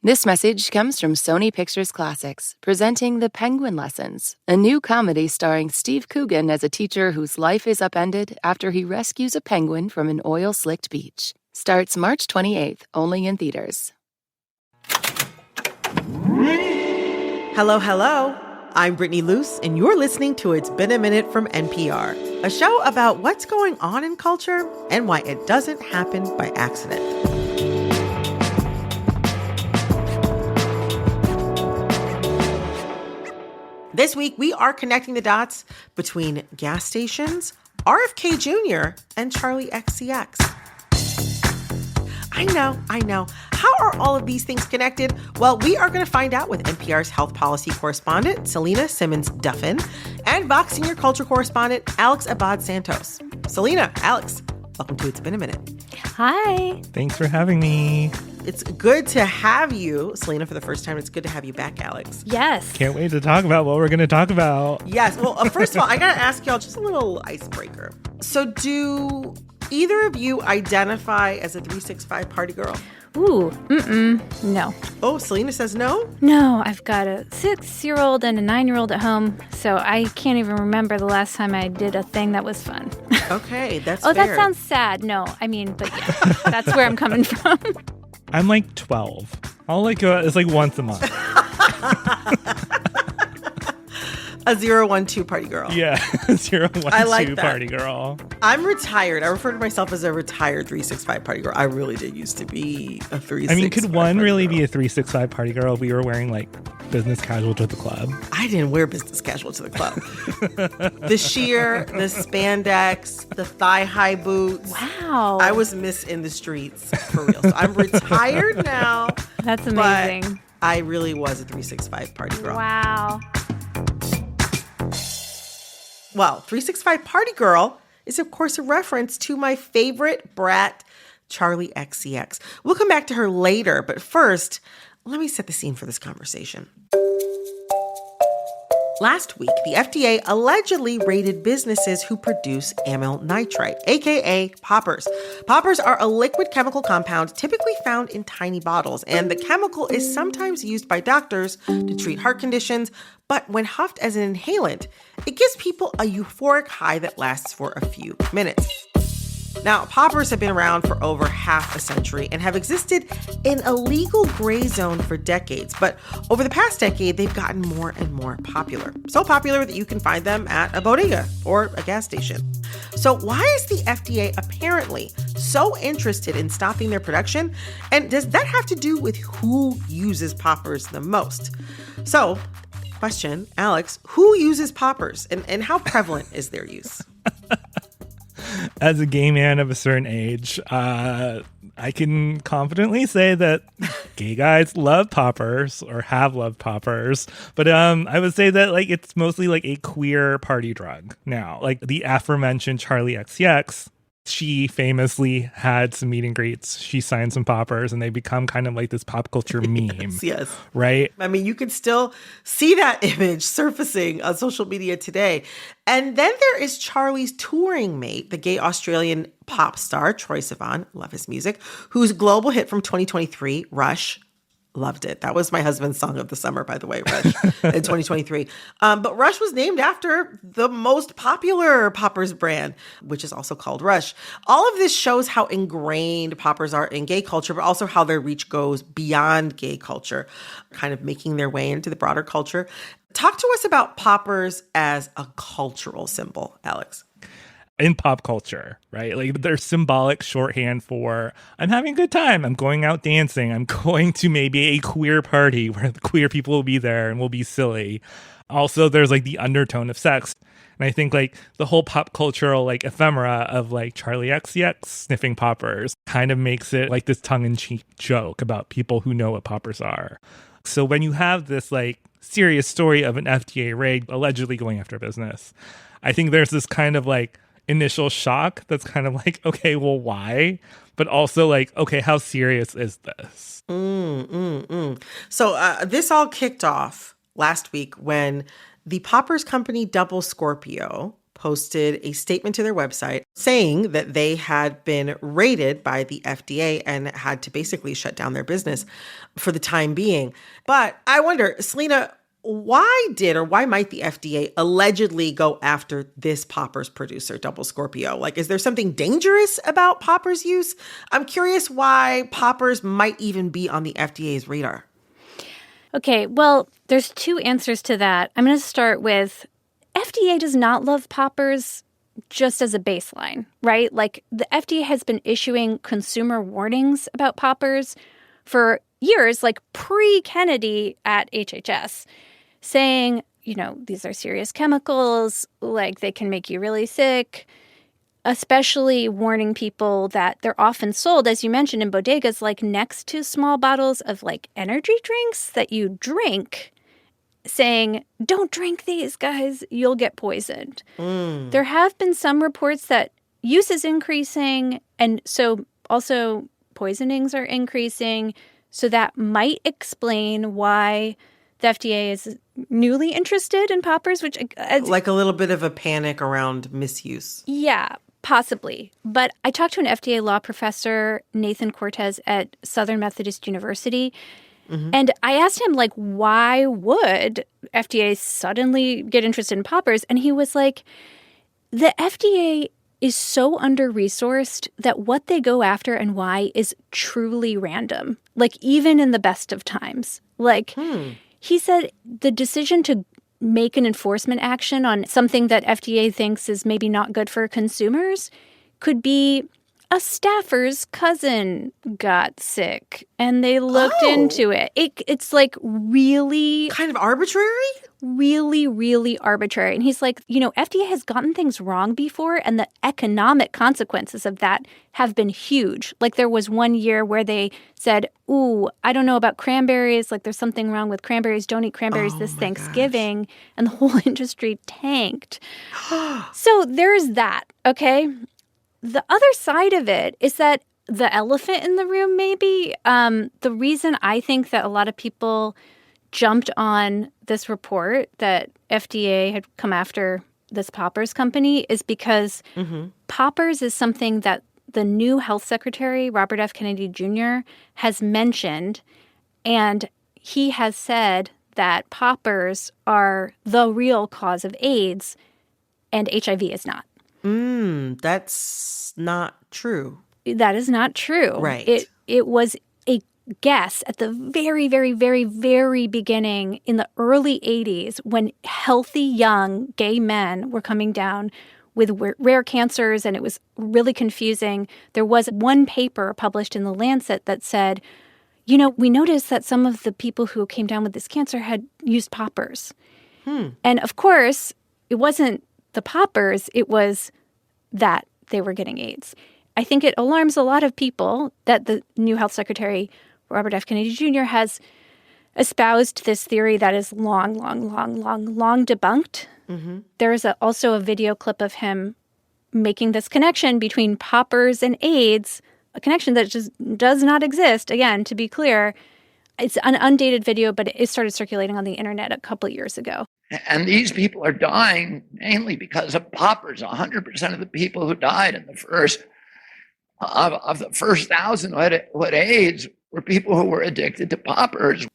This message comes from Sony Pictures Classics, presenting The Penguin Lessons, a new comedy starring Steve Coogan as a teacher whose life is upended after he rescues a penguin from an oil-slicked beach. Starts March 28th, only in theaters. Hello, hello. I'm Brittany Luce, and you're listening to It's Been a Minute from NPR, a show about what's going on in culture and why it doesn't happen by accident. This week, we are connecting the dots between gas stations, RFK Jr., and Charli XCX. I know. How are all of these things connected? Well, we are going to find out with NPR's health policy correspondent, Selena Simmons-Duffin, and Vox senior culture correspondent, Alex Abad-Santos. Selena, Alex, welcome to It's Been a Minute. Hi. Thanks for having me. It's good to have you, Selena, for the first time. It's good to have you back, Alex. Yes. Can't wait to talk about what we're going to talk about. Yes. Well, first of all, I got to ask y'all just a little icebreaker. So do either of you identify as a 365 party girl? Ooh, no. Oh, Selena says no? No, I've got a 6-year-old and a 9-year-old at home, so I can't even remember the last time I did a thing that was fun. Okay, that's fair. fair. That sounds sad. No, I mean, but yeah, that's where I'm coming from. I'm like 12. I'll like go out, it's like once a month. A 012 party girl. Yeah, 012 I like that. Party girl. I'm retired. I refer to myself as a retired 365 party girl. I really did used to be a 365 I mean, could one really girl. be a 365 party girl if we were wearing like business casual to the club? I didn't wear business casual to the club. The sheer, the spandex, the thigh-high boots. Wow. I was Miss in the streets, for real. So I'm retired now. That's amazing. But I really was a 365 party girl. Wow. Well, 365 Party Girl is, of course, a reference to my favorite brat, Charli XCX. We'll come back to her later, but first, let me set the scene for this conversation. Last week, the FDA allegedly raided businesses who produce amyl nitrite, aka poppers. Poppers are a liquid chemical compound typically found in tiny bottles, and the chemical is sometimes used by doctors to treat heart conditions, but when huffed as an inhalant, it gives people a euphoric high that lasts for a few minutes. Now, poppers have been around for over half a century and have existed in a legal gray zone for decades. But over the past decade, they've gotten more and more popular. So popular that you can find them at a bodega or a gas station. So why is the FDA apparently so interested in stopping their production? And does that have to do with who uses poppers the most? So, question, Alex, who uses poppers and how prevalent is their use? As a gay man of a certain age, I can confidently say that gay guys love poppers or have loved poppers. But I would say that like it's mostly like a queer party drug now. Like the aforementioned Charli XCX, she famously had some meet and greets. She signed some poppers and they become kind of like this pop culture meme. Yes. Right? I mean, you can still see that image surfacing on social media today. And then there is Charli's touring mate, the gay Australian pop star, Troye Sivan, love his music, whose global hit from 2023, Rush, loved it. That was my husband's song of the summer, by the way, Rush, in 2023. But Rush was named after the most popular poppers brand, which is also called Rush. All of this shows how ingrained poppers are in gay culture, but also how their reach goes beyond gay culture, kind of making their way into the broader culture. Talk to us about poppers as a cultural symbol, Alex. In pop culture, right? Like they're symbolic shorthand for I'm having a good time. I'm going out dancing. I'm going to maybe a queer party where the queer people will be there and will be silly. Also, there's like the undertone of sex. And I think like the whole pop cultural like ephemera of like Charli XCX sniffing poppers kind of makes it like this tongue-in-cheek joke about people who know what poppers are. So when you have this like serious story of an FDA raid allegedly going after business, I think there's this kind of like initial shock that's kind of like, okay, well, why? But also like, okay, how serious is this? So this all kicked off last week when the poppers company Double Scorpio posted a statement to their website saying that they had been raided by the FDA and had to basically shut down their business for the time being. But I wonder, Selena, why might the FDA allegedly go after this poppers producer, Double Scorpio? Like, is there something dangerous about poppers use? I'm curious why poppers might even be on the FDA's radar. Okay, well, there's two answers to that. I'm going to start with FDA does not love poppers just as a baseline, right? Like, the FDA has been issuing consumer warnings about poppers for years, like pre-Kennedy at HHS, saying, these are serious chemicals, like they can make you really sick, especially warning people that they're often sold, as you mentioned, in bodegas, like next to small bottles of like energy drinks that you drink, saying, don't drink these, guys, you'll get poisoned. There have been some reports that use is increasing, and so also poisonings are increasing. So that might explain why the FDA is newly interested in poppers, which like a little bit of a panic around misuse. Yeah, possibly. But I talked to an FDA law professor, Nathan Cortez, at Southern Methodist University. And I asked him, like, why would FDA suddenly get interested in poppers? And he was like, the FDA is so under-resourced that what they go after and why is truly random, like, even in the best of times. Like, he said the decision to make an enforcement action on something that FDA thinks is maybe not good for consumers could be a staffer's cousin got sick and they looked into it. It's like really kind of arbitrary? Really, really arbitrary. And he's like, FDA has gotten things wrong before, and the economic consequences of that have been huge. Like, there was one year where they said, ooh, I don't know about cranberries. Like, there's something wrong with cranberries. Don't eat cranberries this Thanksgiving. Gosh. And the whole industry tanked. So there's that, okay? The other side of it is that the elephant in the room, maybe, the reason I think that a lot of people jumped on this report that FDA had come after this poppers company is because poppers is something that the new health secretary, Robert F. Kennedy Jr., has mentioned. And he has said that poppers are the real cause of AIDS and HIV is not. That's not true. That is not true. Right. It was a guess at the very, very, very, very beginning in the early 80s when healthy young gay men were coming down with rare cancers, and it was really confusing. There was one paper published in The Lancet that said, we noticed that some of the people who came down with this cancer had used poppers. And of course, it wasn't the poppers, it was that they were getting AIDS. I think it alarms a lot of people that the new health secretary, Robert F. Kennedy Jr., has espoused this theory that is long debunked. There is also a video clip of him making this connection between poppers and AIDS, a connection that just does not exist. Again, to be clear, it's an undated video, but it started circulating on the internet a couple of years ago. And these people are dying mainly because of poppers. 100% of the people who died in the first 1,000 who had AIDS were people who were addicted to poppers.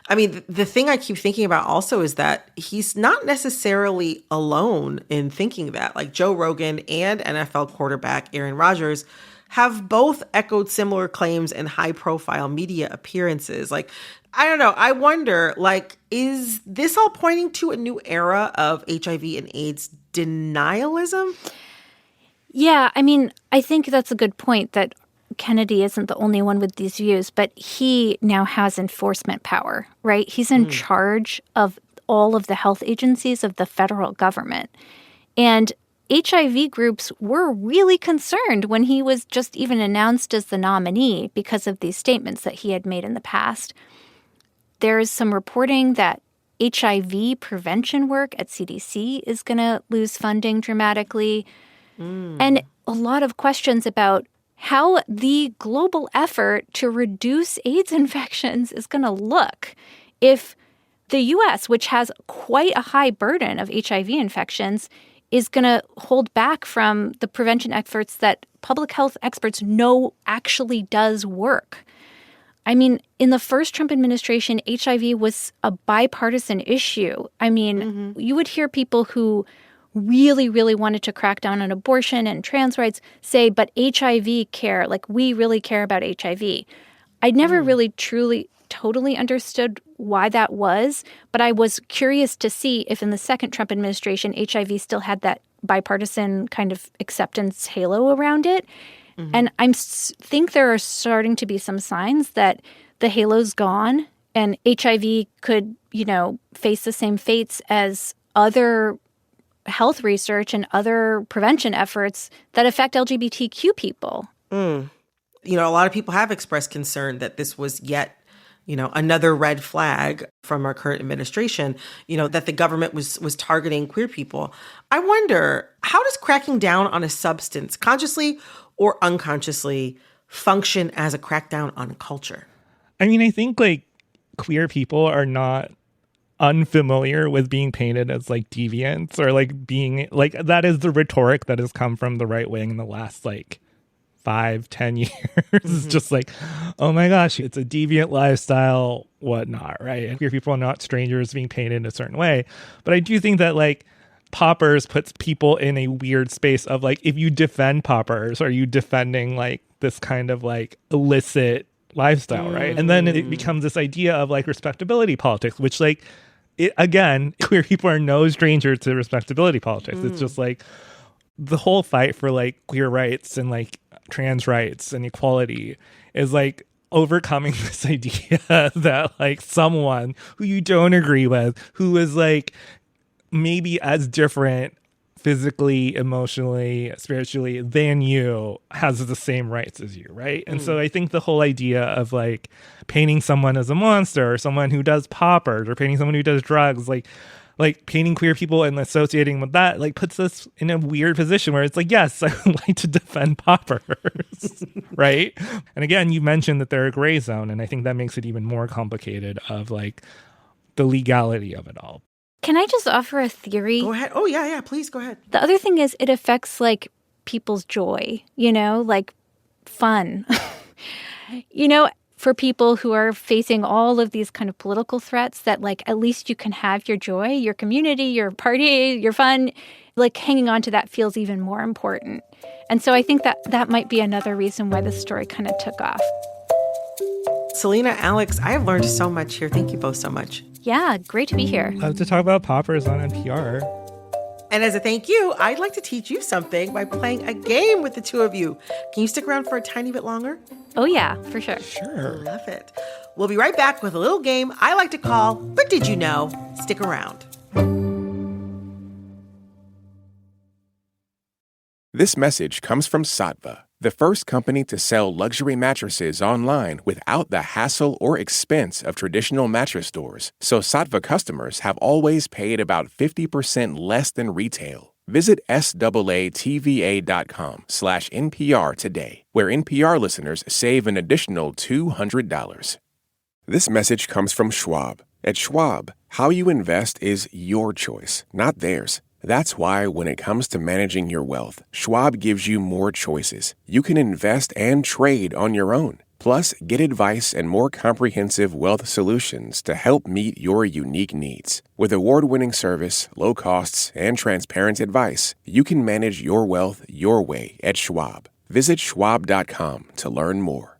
I mean, the thing I keep thinking about also is that he's not necessarily alone in thinking that. Like, Joe Rogan and NFL quarterback Aaron Rodgers have both echoed similar claims in high-profile media appearances. Like, I don't know. I wonder, like, is this all pointing to a new era of HIV and AIDS denialism? Yeah, I mean, I think that's a good point that Kennedy isn't the only one with these views, but he now has enforcement power, right? He's in charge of all of the health agencies of the federal government. And HIV groups were really concerned when he was just even announced as the nominee because of these statements that he had made in the past. There is some reporting that HIV prevention work at CDC is going to lose funding dramatically. And a lot of questions about how the global effort to reduce AIDS infections is going to look if the U.S., which has quite a high burden of HIV infections, is going to hold back from the prevention efforts that public health experts know actually does work. I mean, in the first Trump administration, HIV was a bipartisan issue. I mean, you would hear people who really, really wanted to crack down on abortion and trans rights say, but HIV care, like we really care about HIV. I never really truly totally understood why that was, but I was curious to see if in the second Trump administration, HIV still had that bipartisan kind of acceptance halo around it. And I think there are starting to be some signs that the halo's gone and HIV could, face the same fates as other health research and other prevention efforts that affect LGBTQ people. A lot of people have expressed concern that this was yet, another red flag from our current administration, that the government was targeting queer people. I wonder, how does cracking down on a substance, consciously or unconsciously, function as a crackdown on culture? I mean, I think queer people are not unfamiliar with being painted as deviants or being that is the rhetoric that has come from the right wing in the last 5-10 years. It's just oh my gosh, it's a deviant lifestyle, whatnot, right? Queer people are not strangers being painted in a certain way. But I do think that poppers puts people in a weird space of if you defend poppers, are you defending this kind of illicit lifestyle, right? And then it becomes this idea of respectability politics, which again, queer people are no stranger to respectability politics. It's just the whole fight for queer rights and trans rights and equality is overcoming this idea that someone who you don't agree with, who is maybe as different physically, emotionally, spiritually than you, has the same rights as you, right? And so I think the whole idea of painting someone as a monster or someone who does poppers or painting someone who does drugs, painting queer people and associating with that puts us in a weird position where it's yes, I would like to defend poppers, right? And again, you mentioned that they're a gray zone, and I think that makes it even more complicated of the legality of it all. Can I just offer a theory? Go ahead. Oh, yeah, please go ahead. The other thing is it affects people's joy, fun. For people who are facing all of these kind of political threats that at least you can have your joy, your community, your party, your fun, hanging on to that feels even more important. And so I think that might be another reason why this story kind of took off. Selena, Alex, I have learned so much here. Thank you both so much. Yeah, great to be here. Love to talk about poppers on NPR. And as a thank you, I'd like to teach you something by playing a game with the two of you. Can you stick around for a tiny bit longer? Oh, yeah, for sure. Sure. Love it. We'll be right back with a little game I like to call, But Did You Know? Stick around. This message comes from Sattva, the first company to sell luxury mattresses online without the hassle or expense of traditional mattress stores. So Sattva customers have always paid about 50% less than retail. Visit SAATVA.com/NPR today, where NPR listeners save an additional $200. This message comes from Schwab. At Schwab, how you invest is your choice, not theirs. That's why when it comes to managing your wealth, Schwab gives you more choices. You can invest and trade on your own. Plus, get advice and more comprehensive wealth solutions to help meet your unique needs. With award-winning service, low costs, and transparent advice, you can manage your wealth your way at Schwab. Visit schwab.com to learn more.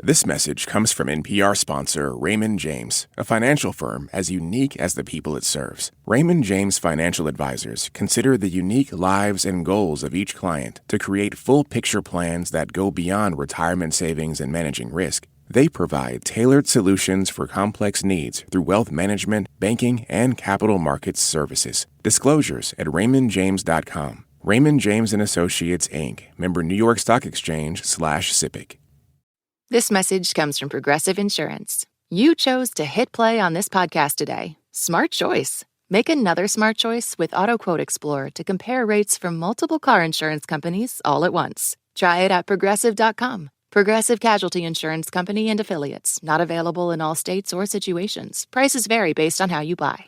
This message comes from NPR sponsor Raymond James, a financial firm as unique as the people it serves. Raymond James financial advisors consider the unique lives and goals of each client to create full-picture plans that go beyond retirement savings and managing risk. They provide tailored solutions for complex needs through wealth management, banking, and capital markets services. Disclosures at raymondjames.com. Raymond James & Associates, Inc., member New York Stock Exchange /SIPC. This message comes from Progressive Insurance. You chose to hit play on this podcast today. Smart choice. Make another smart choice with AutoQuote Explorer to compare rates from multiple car insurance companies all at once. Try it at Progressive.com. Progressive Casualty Insurance Company and Affiliates. Not available in all states or situations. Prices vary based on how you buy.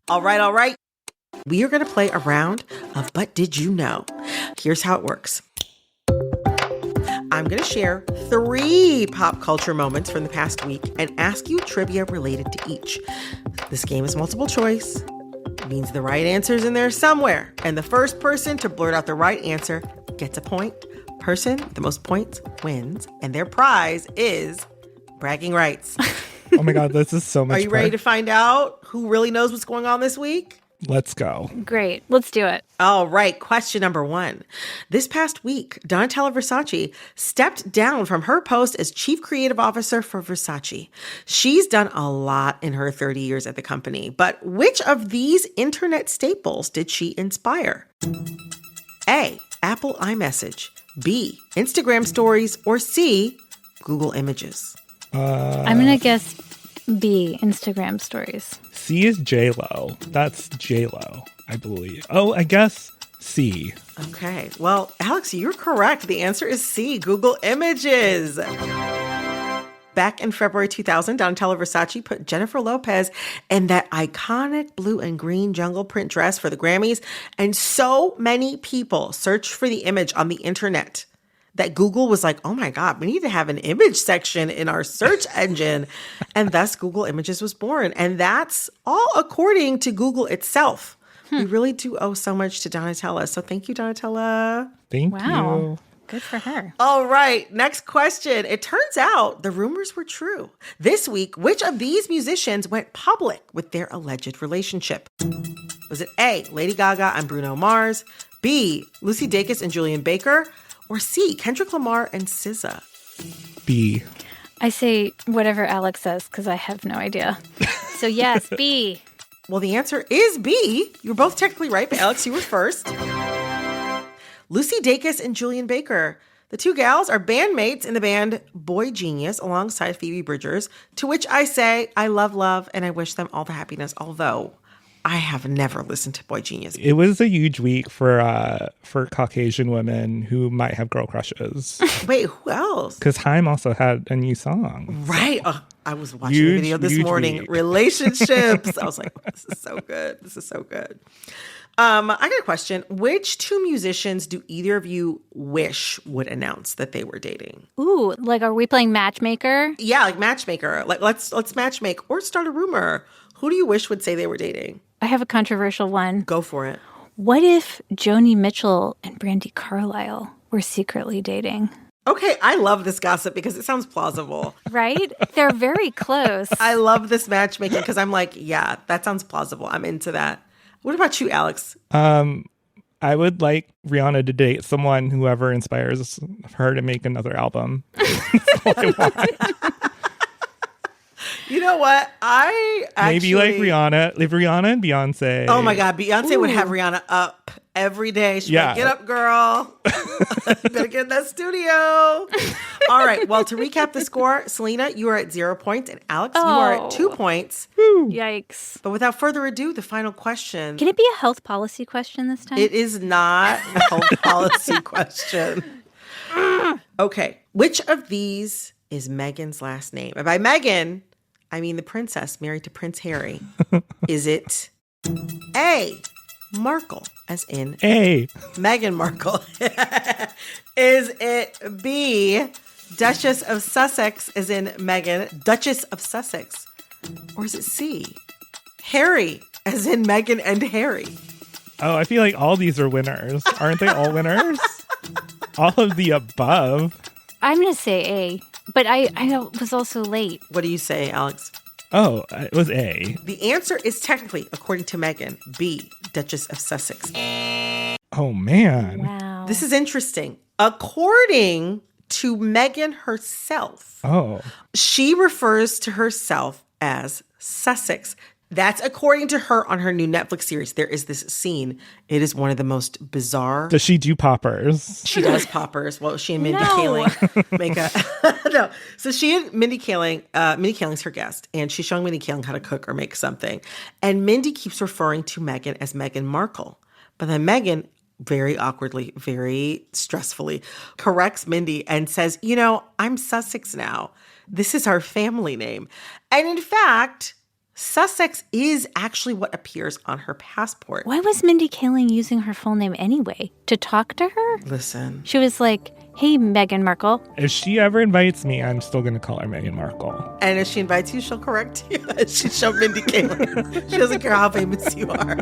All right. We are going to play a round of But Did You Know? Here's how it works. I'm going to share 3 pop culture moments from the past week and ask you trivia related to each. This game is multiple choice. It means the right answer is in there somewhere. And the first person to blurt out the right answer gets a point. Person with the most points wins. And their prize is bragging rights. Oh my God, this is so much Are you ready to find out who really knows what's going on this week? Let's go. Great. Let's do it. All right. Question number 1. This past week, Donatella Versace stepped down from her post as chief creative officer for Versace. She's done a lot in her 30 years at the company, but which of these internet staples did she inspire? A, Apple iMessage. B, Instagram stories. Or C, Google Images. I'm going to guess B, Instagram stories. C is J-Lo. That's J-Lo, I believe. Oh, I guess C. Okay. Well, Alex, you're correct. The answer is C, Google Images. Back in February 2000, Donatella Versace put Jennifer Lopez in that iconic blue and green jungle print dress for the Grammys, and so many people searched for the image on the internet that Google was like, oh my God, we need to have an image section in our search engine. And thus Google Images was born. And that's all according to Google itself. We really do owe so much to Donatella. So thank you, Donatella. Thank Wow. you. Good for her. All right, next question. It turns out the rumors were true. This week, which of these musicians went public with their alleged relationship? Was it A, Lady Gaga and Bruno Mars, B, Lucy Dacus and Julian Baker, or C, Kendrick Lamar and SZA? B. I say whatever Alex says because I have no idea. So yes, B. Well, the answer is B. You were both technically right, but Alex, you were first. Lucy Dacus and Julian Baker. The two gals are bandmates in the band Boy Genius alongside Phoebe Bridgers, to which I say I love, and I wish them all the happiness, although I have never listened to Boy Genius. It was a huge week for Caucasian women who might have girl crushes. Wait, who else? Because Haim also had a new song. Right. I was watching the video this morning. Week. Relationships. I was like, this is so good. I got a question. Which 2 musicians do either of you wish would announce that they were dating? Ooh, like are we playing matchmaker? Yeah, like matchmaker. Like let's matchmake or start a rumor. Who do you wish would say they were dating? I have a controversial one. Go for it. What if Joni Mitchell and Brandi Carlile were secretly dating? Okay, I love this gossip because it sounds plausible. Right? They're very close. I love this matchmaking because I'm like, yeah, that sounds plausible. I'm into that. What about you, Alex? I would like Rihanna to date whoever inspires her to make another album. You know what? Maybe like Rihanna. If Rihanna and Beyonce. Oh my God, Beyonce would have Rihanna up every day. She'd be like, get up, girl. You better get in that studio. All right. Well, to recap the score, Selena, you are at 0 points, and Alex, you are at 2 points. Yikes. But without further ado, the final question. Can it be a health policy question this time? It is not a health policy question. Okay. Which of these is Meghan's last name? And by Meghan, I mean the princess married to Prince Harry. Is it A, Markle, as in A, Meghan Markle? Is it B, Duchess of Sussex, as in Meghan, Duchess of Sussex? Or is it C, Harry, as in Meghan and Harry? Oh, I feel like all these are winners. Aren't they all winners? All of the above. I'm going to say A, but I was also late. What do you say, Alex? Oh, it was A. The answer is technically, according to Meghan, B, Duchess of Sussex. Oh, man. Wow. This is interesting. According to Meghan herself, she refers to herself as Sussex. That's according to her on her new Netflix series. There is this scene. It is one of the most bizarre. Does she do poppers? She does poppers. Well, she and Mindy Kaling make a... No. So she and Mindy Kaling, Mindy Kaling's her guest, and she's showing Mindy Kaling how to cook or make something. And Mindy keeps referring to Meghan as Meghan Markle. But then Meghan, very awkwardly, very stressfully, corrects Mindy and says, I'm Sussex now. This is our family name. And in fact... Sussex is actually what appears on her passport. Why was Mindy Kaling using her full name anyway? To talk to her? Listen. She was like, hey, Meghan Markle. If she ever invites me, I'm still going to call her Meghan Markle. And if she invites you, she'll correct you. She'll Mindy Kaling. She doesn't care how famous you are.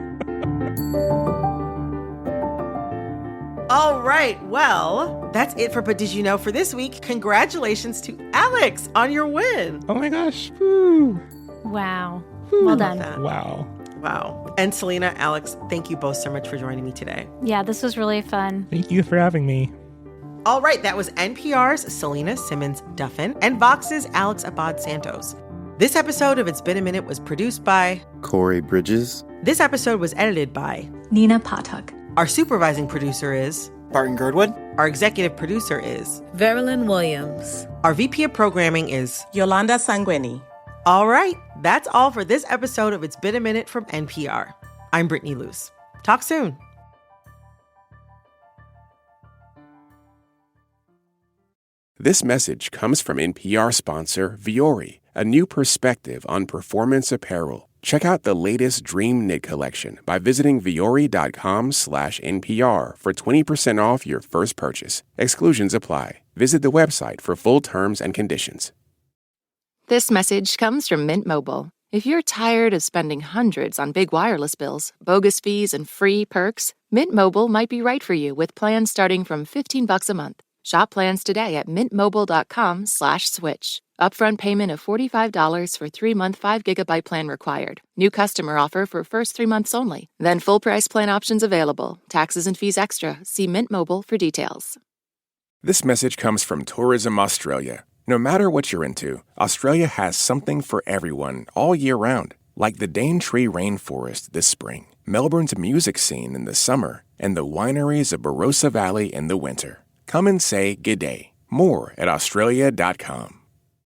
All right. Well, that's it for But Did You Know for this week. Congratulations to Alex on your win. Oh my gosh. Woo. Wow. Well done. Wow. Wow. And Selena, Alex, thank you both so much for joining me today. Yeah, this was really fun. Thank you for having me. All right, that was NPR's Selena Simmons-Duffin and Vox's Alex Abad Santos. This episode of It's Been a Minute was produced by Corey Bridges. This episode was edited by Nina Patak. Our supervising producer is Barton Girdwood. Our executive producer is Verilyn Williams. Our VP of programming is Yolanda Sanguini. All right, that's all for this episode of It's Been a Minute from NPR. I'm Brittany Luce. Talk soon. This message comes from NPR sponsor Vuori, a new perspective on performance apparel. Check out the latest Dream Knit collection by visiting vuori.com/NPR for 20% off your first purchase. Exclusions apply. Visit the website for full terms and conditions. This message comes from Mint Mobile. If you're tired of spending hundreds on big wireless bills, bogus fees, and free perks, Mint Mobile might be right for you with plans starting from $15 a month. Shop plans today at mintmobile.com/switch. Upfront payment of $45 for 3-month 5GB plan required. New customer offer for first 3 months only. Then full price plan options available. Taxes and fees extra. See Mint Mobile for details. This message comes from Tourism Australia. No matter what you're into, Australia has something for everyone all year round. Like the Daintree Rainforest this spring, Melbourne's music scene in the summer, and the wineries of Barossa Valley in the winter. Come and say g'day. More at australia.com.